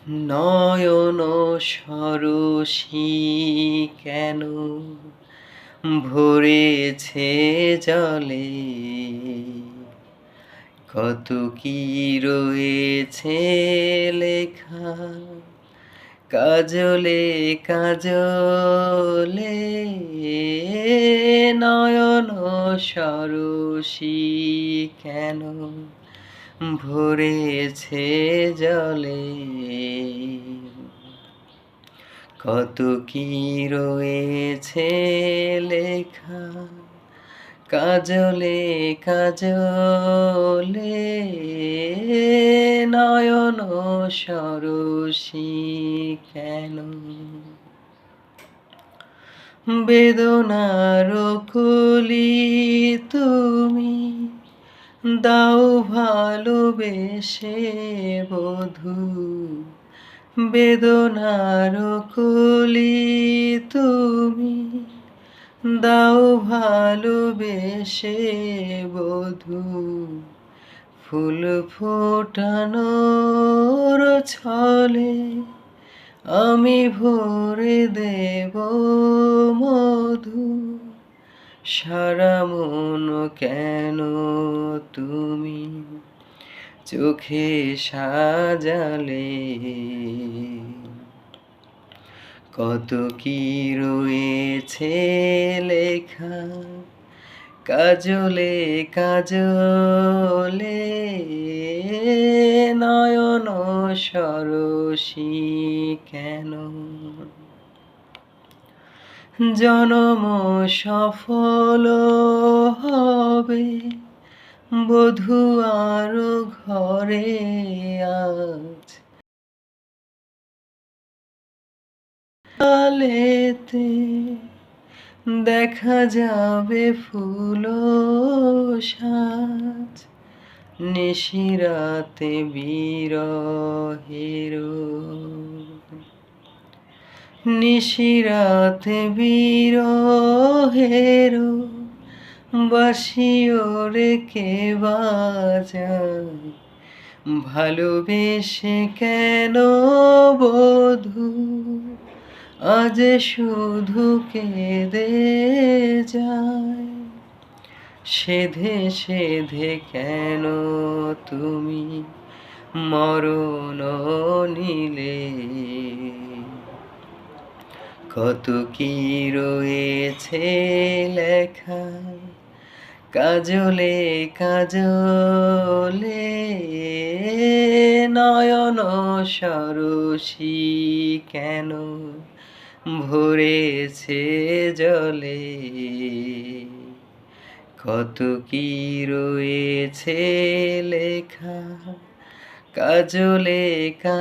নয়ন সরসী কেন ভরেছে জলে, কত কি রয়েছে লেখা কাজলে কাজলে। নয়ন সরসী কেন ভরেছে জলে, কত কি রয়েছে লেখা কাজলে কাজলে। নয়ন সরসী কেন বেদনার কলি তুমি দাও ভালোবেসে বধূ, বেদনার কলি তুমি দাও ভালোবেসে বধূ। ফুল ফোটানোর ছলে আমি ভরে দেব মধু, সারা মন কেন তুমি চোখে সাজালে, কত কি রয়েছে লেখা কাজলে কাজলে। নয়ন সরসী কেন জনম সফল হবে বধূ আর ঘরে আজ, আলেতে দেখা যাবে ফুল সাজ, নিশিরাতে বিরহের, নিশিরাতে বিরহের বাঁশিওরে কে বাজায়, ভালোবেসে কেন বধূ আজ শুধু কেঁদে যায়। সেধে সেধে কেন তুমি মরণ নিলে, কত কি রয়েছে লেখা কাজলে কাজলে। নয়ন সরসী কেন ভরেছে জলে, কত কি রয়েছে লেখা কাজলে